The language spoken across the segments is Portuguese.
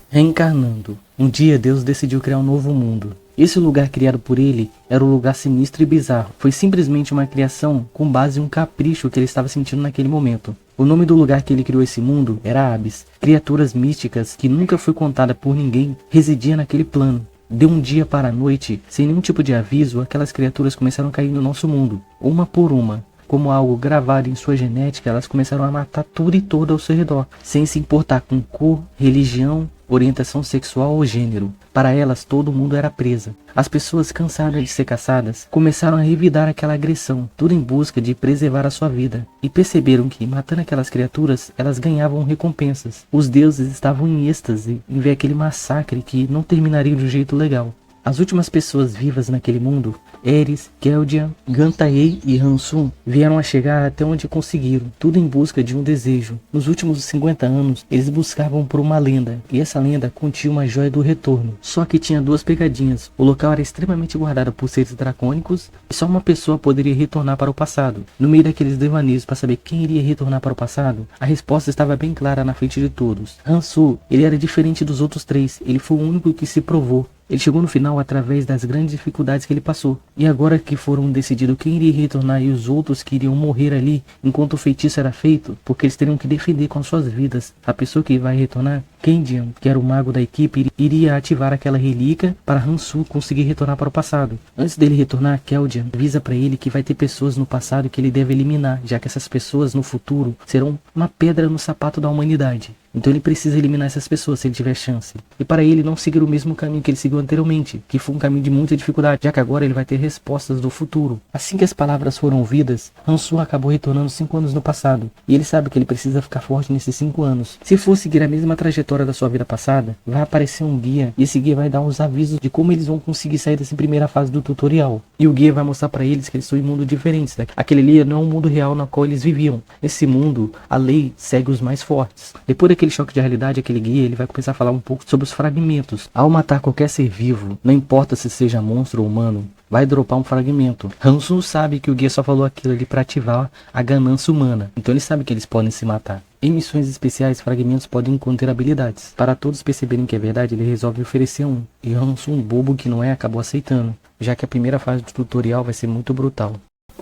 Reencarnando. Um dia Deus decidiu criar um novo mundo. Esse lugar criado por ele era um lugar sinistro e bizarro. Foi simplesmente uma criação com base em um capricho que ele estava sentindo naquele momento. O nome do lugar que ele criou esse mundo era Abis. Criaturas místicas que nunca foi contada por ninguém residiam naquele plano. De um dia para a noite, sem nenhum tipo de aviso, aquelas criaturas começaram a cair no nosso mundo, uma por uma. Como algo gravado em sua genética, elas começaram a matar tudo e todo ao seu redor, sem se importar com cor, religião, orientação sexual ou gênero. Para elas, todo mundo era presa. As pessoas, cansadas de ser caçadas, começaram a revidar aquela agressão, tudo em busca de preservar a sua vida. E perceberam que, matando aquelas criaturas, elas ganhavam recompensas. Os deuses estavam em êxtase em ver aquele massacre que não terminaria de um jeito legal. As últimas pessoas vivas naquele mundo, Eris, Keldian, Gantaei e Hansun, vieram a chegar até onde conseguiram, tudo em busca de um desejo. Nos últimos 50 anos, eles buscavam por uma lenda, e essa lenda continha uma joia do retorno. Só que tinha duas pegadinhas. O local era extremamente guardado por seres dracônicos, e só uma pessoa poderia retornar para o passado. No meio daqueles devaneios para saber quem iria retornar para o passado, a resposta estava bem clara na frente de todos. Hansu, ele era diferente dos outros três, ele foi o único que se provou. Ele chegou no final através das grandes dificuldades que ele passou. E agora que foram decididos quem iria retornar e os outros que iriam morrer ali enquanto o feitiço era feito, porque eles teriam que defender com as suas vidas a pessoa que vai retornar, Kendian, que era o mago da equipe, iria ativar aquela relíquia para Hansu conseguir retornar para o passado. Antes dele retornar, Keldian avisa para ele que vai ter pessoas no passado que ele deve eliminar, já que essas pessoas no futuro serão uma pedra no sapato da humanidade. Então ele precisa eliminar essas pessoas se ele tiver chance. E para ele não seguir o mesmo caminho que ele seguiu anteriormente, que foi um caminho de muita dificuldade, já que agora ele vai ter respostas do futuro. Assim que as palavras foram ouvidas, Hansu acabou retornando 5 anos no passado. E ele sabe que ele precisa ficar forte nesses 5 anos. Se for seguir a mesma trajetória da sua vida passada, vai aparecer um guia. E esse guia vai dar uns avisos de como eles vão conseguir sair dessa primeira fase do tutorial. E o guia vai mostrar para eles que eles estão em mundos diferentes. Aquele ali não é um mundo real na qual eles viviam. Nesse mundo, a lei segue os mais fortes. Depois daquele choque de realidade, aquele guia ele vai começar a falar um pouco sobre os fragmentos. Ao matar qualquer ser vivo, não importa se seja monstro ou humano, vai dropar um fragmento. Hansu sabe que o guia só falou aquilo ali para ativar a ganância humana, então ele sabe que eles podem se matar. Em missões especiais, fragmentos podem conter habilidades. Para todos perceberem que é verdade, ele resolve oferecer um. E Hansu, um bobo que não é, acabou aceitando, já que a primeira fase do tutorial vai ser muito brutal.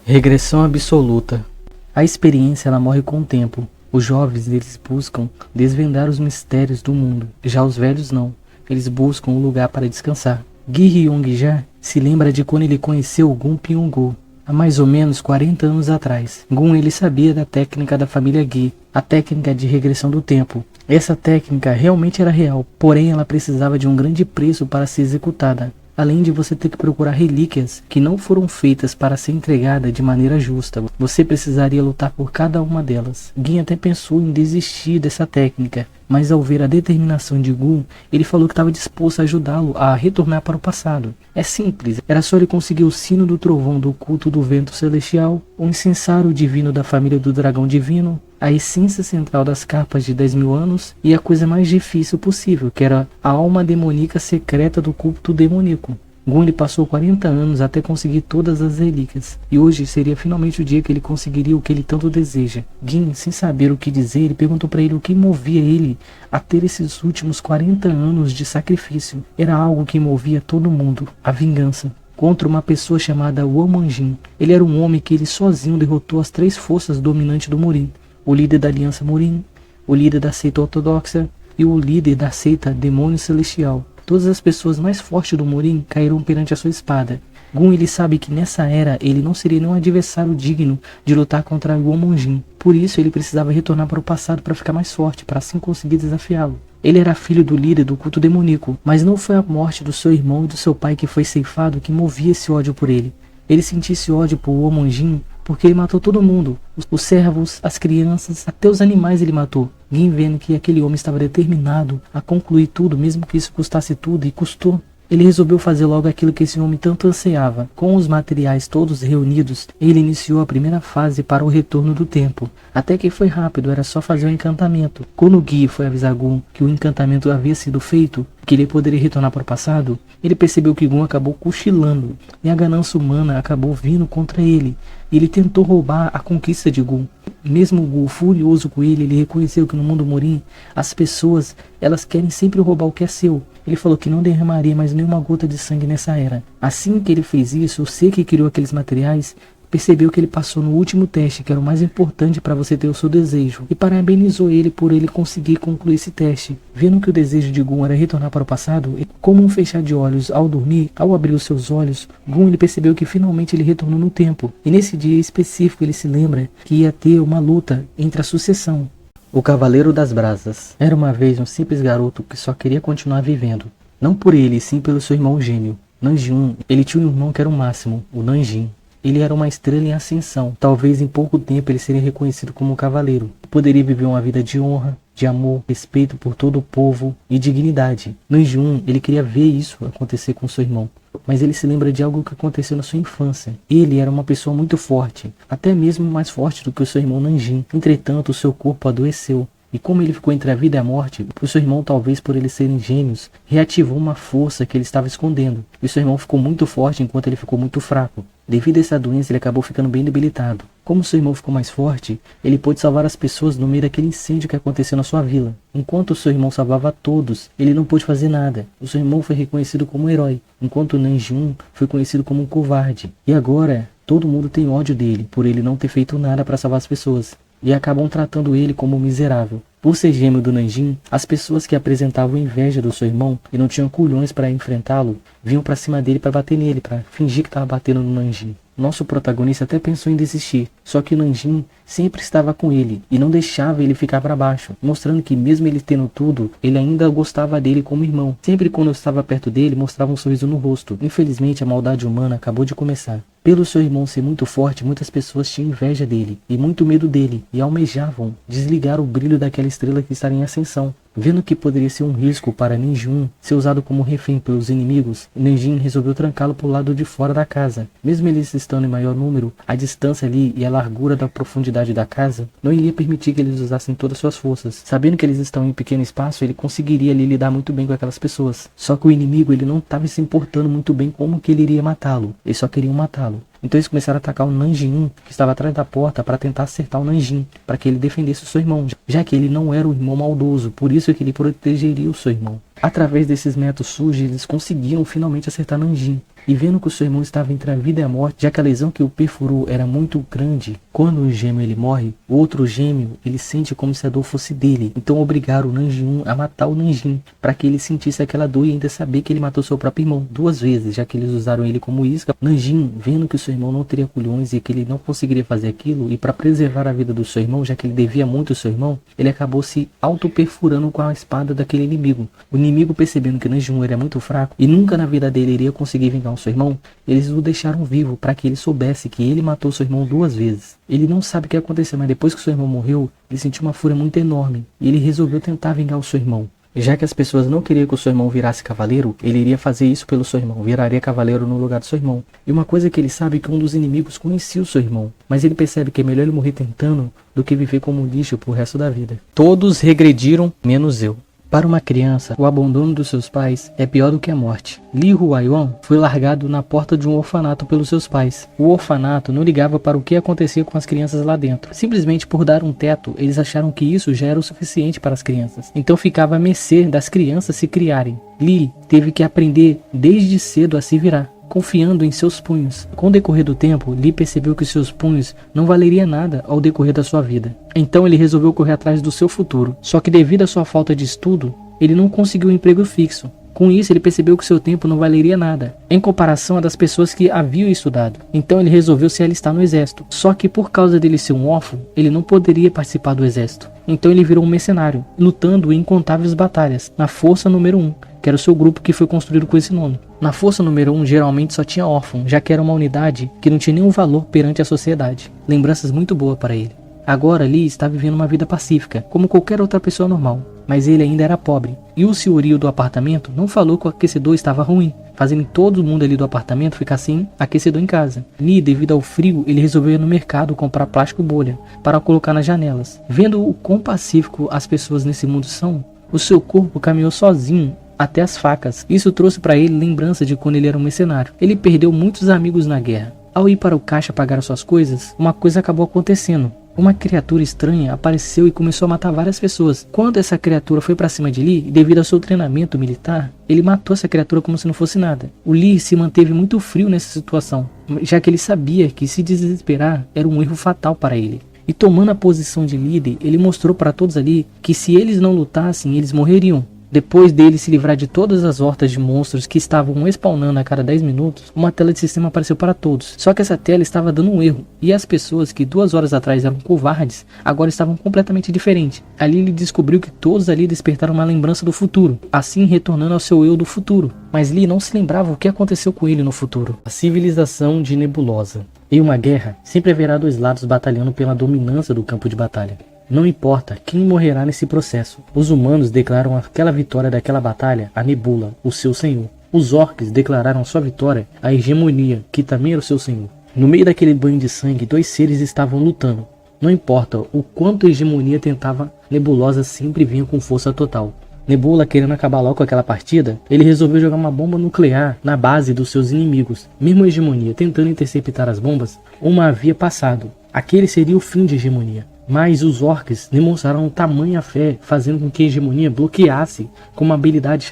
Regressão absoluta. A experiência ela morre com o tempo. Os jovens eles buscam desvendar os mistérios do mundo, já os velhos não. Eles buscam um lugar para descansar. Gi Hyung-ja se lembra de quando ele conheceu Gun Pyong-gu, há mais ou menos 40 anos atrás. Gun ele sabia da técnica da família Gi, a técnica de regressão do tempo. Essa técnica realmente era real, porém ela precisava de um grande preço para ser executada. Além de você ter que procurar relíquias que não foram feitas para ser entregada de maneira justa, você precisaria lutar por cada uma delas. Gin até pensou em desistir dessa técnica, mas ao ver a determinação de Gun, ele falou que estava disposto a ajudá-lo a retornar para o passado. É simples, era só ele conseguir o sino do trovão do culto do vento celestial, o incensário divino da família do dragão divino, a essência central das carpas de 10.000 anos e a coisa mais difícil possível, que era a alma demoníaca secreta do culto demoníaco. Gun passou 40 anos até conseguir todas as relíquias, e hoje seria finalmente o dia que ele conseguiria o que ele tanto deseja. Gin, sem saber o que dizer, ele perguntou para ele o que movia ele a ter esses últimos 40 anos de sacrifício. Era algo que movia todo mundo, a vingança. Contra uma pessoa chamada Womanjin. Ele era um homem que ele sozinho derrotou as 3 forças dominantes do Murin. O líder da Aliança Murin, o líder da seita ortodoxa e o líder da seita Demônio Celestial. Todas as pessoas mais fortes do Murin caíram perante a sua espada. Gun ele sabe que nessa era ele não seria nenhum adversário digno de lutar contra Womanjin. Por isso ele precisava retornar para o passado para ficar mais forte, para assim conseguir desafiá-lo. Ele era filho do líder do culto demoníaco, mas não foi a morte do seu irmão e do seu pai que foi ceifado que movia esse ódio por ele. Ele sentia esse ódio por Womanjin porque ele matou todo mundo, os servos, as crianças, até os animais ele matou. Gin vendo que aquele homem estava determinado a concluir tudo, mesmo que isso custasse tudo, e custou. Ele resolveu fazer logo aquilo que esse homem tanto ansiava. Com os materiais todos reunidos, ele iniciou a primeira fase para o retorno do tempo. Até que foi rápido, era só fazer o encantamento. Quando o guia foi avisar Gon que o encantamento havia sido feito, que ele poderia retornar para o passado, ele percebeu que Gon acabou cochilando, e a ganância humana acabou vindo contra ele. Ele tentou roubar a conquista de Gon. Mesmo Gon furioso com ele reconheceu que no mundo Morin, as pessoas, elas querem sempre roubar o que é seu. Ele falou que não derramaria mais nenhuma gota de sangue nessa era. Assim que ele fez isso, o ser que criou aqueles materiais percebeu que ele passou no último teste, que era o mais importante para você ter o seu desejo, e parabenizou ele por ele conseguir concluir esse teste. Vendo que o desejo de Gon era retornar para o passado, como um fechar de olhos ao dormir, ao abrir os seus olhos, Gon ele percebeu que finalmente ele retornou no tempo. E nesse dia específico ele se lembra que ia ter uma luta entre a sucessão. O Cavaleiro das Brasas. Era uma vez um simples garoto que só queria continuar vivendo. Não por ele, sim pelo seu irmão gêmeo. Nanjun, ele tinha um irmão que era o máximo, o Nanjin. Ele era uma estrela em ascensão. Talvez em pouco tempo ele seria reconhecido como um cavaleiro. Poderia viver uma vida de honra, de amor, respeito por todo o povo e dignidade. Nanjun, ele queria ver isso acontecer com seu irmão. Mas ele se lembra de algo que aconteceu na sua infância. Ele era uma pessoa muito forte, até mesmo mais forte do que o seu irmão Nanjin. Entretanto, o seu corpo adoeceu. E como ele ficou entre a vida e a morte, o seu irmão, talvez por eles serem gêmeos, reativou uma força que ele estava escondendo. E seu irmão ficou muito forte enquanto ele ficou muito fraco. Devido a essa doença, ele acabou ficando bem debilitado. Como seu irmão ficou mais forte, ele pôde salvar as pessoas no meio daquele incêndio que aconteceu na sua vila. Enquanto o seu irmão salvava todos, ele não pôde fazer nada. O seu irmão foi reconhecido como um herói, enquanto o Nanjun foi conhecido como um covarde. E agora, todo mundo tem ódio dele, por ele não ter feito nada para salvar as pessoas. E acabam tratando ele como um miserável. Por ser gêmeo do Nanjin, as pessoas que apresentavam inveja do seu irmão e não tinham culhões para enfrentá-lo, vinham para cima dele para bater nele, para fingir que estava batendo no Nanjin. Nosso protagonista até pensou em desistir, só que o Nanjin sempre estava com ele e não deixava ele ficar para baixo, mostrando que mesmo ele tendo tudo, ele ainda gostava dele como irmão. Sempre quando eu estava perto dele, mostrava um sorriso no rosto. Infelizmente, a maldade humana acabou de começar. Pelo seu irmão ser muito forte, muitas pessoas tinham inveja dele e muito medo dele e almejavam desligar o brilho daquela estrela que estaria em ascensão. Vendo que poderia ser um risco para Nanjun ser usado como refém pelos inimigos, Nanjin resolveu trancá-lo para o lado de fora da casa. Mesmo eles estando em maior número, a distância ali e a largura da profundidade da casa não iria permitir que eles usassem todas suas forças. Sabendo que eles estão em um pequeno espaço, ele conseguiria ali lidar muito bem com aquelas pessoas. Só que o inimigo ele não estava se importando muito bem como que ele iria matá-lo. Eles só queriam matá-lo. Então eles começaram a atacar o Nanjin, que estava atrás da porta, para tentar acertar o Nanjin, para que ele defendesse o seu irmão, já que ele não era o irmão maldoso, por isso que ele protegeria o seu irmão. Através desses métodos sujos, eles conseguiram finalmente acertar Nanjin. E vendo que o seu irmão estava entre a vida e a morte, já que a lesão que o perfurou era muito grande, quando o gêmeo ele morre, o outro gêmeo ele sente como se a dor fosse dele. Então obrigaram o Nanjin a matar o Nanjin, para que ele sentisse aquela dor e ainda saber que ele matou seu próprio irmão 2 vezes, já que eles usaram ele como isca. Nanjin, vendo que o seu irmão não teria culhões e que ele não conseguiria fazer aquilo, e para preservar a vida do seu irmão, já que ele devia muito ao seu irmão, ele acabou se auto-perfurando com a espada daquele inimigo. O inimigo, percebendo que Nanjin era muito fraco e nunca na vida dele iria conseguir vingar o seu irmão, eles o deixaram vivo para que ele soubesse que ele matou seu irmão 2 vezes. Ele não sabe o que aconteceu, mas depois que seu irmão morreu, ele sentiu uma fúria muito enorme e ele resolveu tentar vingar o seu irmão. Já que as pessoas não queriam que o seu irmão virasse cavaleiro, ele iria fazer isso pelo seu irmão, viraria cavaleiro no lugar do seu irmão. E uma coisa que ele sabe é que um dos inimigos conhecia o seu irmão, mas ele percebe que é melhor ele morrer tentando do que viver como um lixo pro resto da vida. Todos regrediram, menos eu. Para uma criança, o abandono dos seus pais é pior do que a morte. Li Huaiyuan foi largado na porta de um orfanato pelos seus pais. O orfanato não ligava para o que acontecia com as crianças lá dentro. Simplesmente por dar um teto, eles acharam que isso já era o suficiente para as crianças. Então ficava a mercê das crianças se criarem. Li teve que aprender desde cedo a se virar, confiando em seus punhos. Com o decorrer do tempo, Li percebeu que seus punhos não valeriam nada ao decorrer da sua vida. Então ele resolveu correr atrás do seu futuro. Só que devido à sua falta de estudo, ele não conseguiu um emprego fixo. Com isso, ele percebeu que seu tempo não valeria nada, em comparação a das pessoas que haviam estudado. Então ele resolveu se alistar no exército. Só que por causa dele ser um órfão, ele não poderia participar do exército. Então ele virou um mercenário, lutando em incontáveis batalhas, na Força Número 1, que era o seu grupo que foi construído com esse nome. Na Força Número 1 geralmente só tinha órfão, já que era uma unidade que não tinha nenhum valor perante a sociedade. Lembranças muito boas para ele. Agora Lee está vivendo uma vida pacífica, como qualquer outra pessoa normal. mas ele ainda era pobre. E o senhorio do apartamento não falou que o aquecedor estava ruim, fazendo todo mundo ali do apartamento ficar sem aquecedor em casa. Lee, devido ao frio, ele resolveu ir no mercado comprar plástico bolha para colocar nas janelas. Vendo o quão pacífico as pessoas nesse mundo são, o seu corpo caminhou sozinho até as facas. Isso trouxe para ele lembrança de quando ele era um mercenário. Ele perdeu muitos amigos na guerra. Ao ir para o caixa pagar suas coisas, uma coisa acabou acontecendo. Uma criatura estranha apareceu e começou a matar várias pessoas. Quando essa criatura foi para cima de Lee, devido ao seu treinamento militar, ele matou essa criatura como se não fosse nada. O Lee se manteve muito frio nessa situação, já que ele sabia que se desesperar era um erro fatal para ele. E tomando a posição de líder, ele mostrou para todos ali que se eles não lutassem, eles morreriam. Depois dele se livrar de todas as hortas de monstros que estavam spawnando a cada 10 minutos, uma tela de sistema apareceu para todos. Só que essa tela estava dando um erro, e as pessoas que 2 horas atrás eram covardes, agora estavam completamente diferentes. Ali ele descobriu que todos ali despertaram uma lembrança do futuro, assim retornando ao seu eu do futuro. Mas Lee não se lembrava o que aconteceu com ele no futuro. A civilização de Nebulosa. Em uma guerra, sempre haverá 2 lados batalhando pela dominância do campo de batalha. Não importa quem morrerá nesse processo. Os humanos declaram aquela vitória daquela batalha a Nebula, o seu senhor. Os orcs declararam sua vitória à hegemonia, que também era o seu senhor. No meio daquele banho de sangue, 2 seres estavam lutando. Não importa o quanto a hegemonia tentava, Nebulosa sempre vinha com força total. Nebula, querendo acabar logo com aquela partida, ele resolveu jogar uma bomba nuclear na base dos seus inimigos. Mesmo a hegemonia tentando interceptar as bombas, uma havia passado. Aquele seria o fim de hegemonia. Mas os orcs demonstraram tamanha fé, fazendo com que a hegemonia bloqueasse com uma habilidade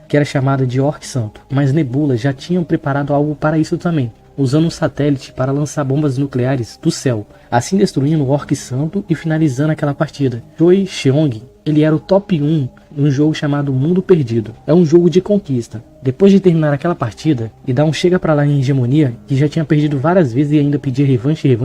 que era chamada de Orc Santo. Mas Nebula já tinham preparado algo para isso também, usando um satélite para lançar bombas nucleares do céu, assim destruindo o Orc Santo e finalizando aquela partida. Choi Cheong, ele era o top 1 num jogo chamado Mundo Perdido. É um jogo de conquista. Depois de terminar aquela partida e dar um chega pra lá em hegemonia, que já tinha perdido várias vezes e ainda pedia revanche,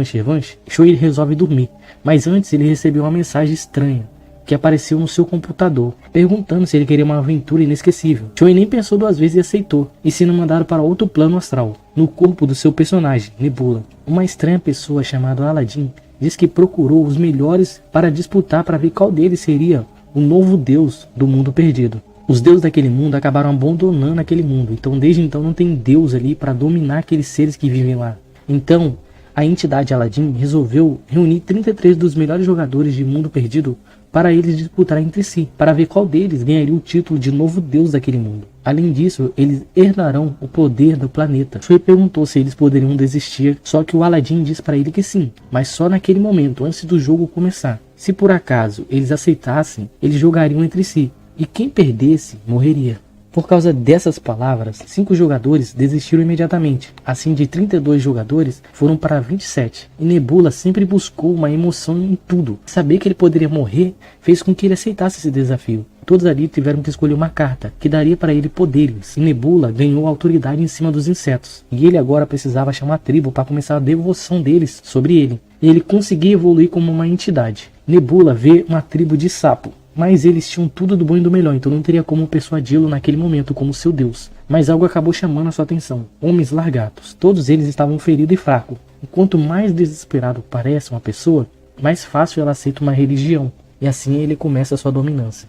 Choi resolve dormir. Mas antes ele recebeu uma mensagem estranha que apareceu no seu computador, perguntando se ele queria uma aventura inesquecível. Choi nem pensou 2 vezes e aceitou, e sendo mandado para outro plano astral, no corpo do seu personagem, Nebula. Uma estranha pessoa chamada Aladdin diz que procurou os melhores para disputar para ver qual deles seria o novo deus do mundo perdido. Os deuses daquele mundo acabaram abandonando aquele mundo, então desde então não tem deus ali para dominar aqueles seres que vivem lá. Então a entidade Aladdin resolveu reunir 33 dos melhores jogadores de Mundo Perdido para eles disputarem entre si, para ver qual deles ganharia o título de novo deus daquele mundo. Além disso, eles herdarão o poder do planeta. Choi perguntou se eles poderiam desistir, só que o Aladdin disse para ele que sim, mas só naquele momento, antes do jogo começar. Se por acaso eles aceitassem, eles jogariam entre si, e quem perdesse morreria. Por causa dessas palavras, 5 jogadores desistiram imediatamente. Assim, de 32 jogadores, foram para 27. E Nebula sempre buscou uma emoção em tudo. Saber que ele poderia morrer fez com que ele aceitasse esse desafio. Todos ali tiveram que escolher uma carta, que daria para ele poderes. E Nebula ganhou autoridade em cima dos insetos. E ele agora precisava chamar a tribo para começar a devoção deles sobre ele. E ele conseguia evoluir como uma entidade. Nebula vê uma tribo de sapo. Mas eles tinham tudo do bom e do melhor, então não teria como persuadi-lo naquele momento como seu deus. Mas algo acabou chamando a sua atenção. Homens largatos. Todos eles estavam feridos e fracos. E quanto mais desesperado parece uma pessoa, mais fácil ela aceita uma religião. E assim ele começa a sua dominância.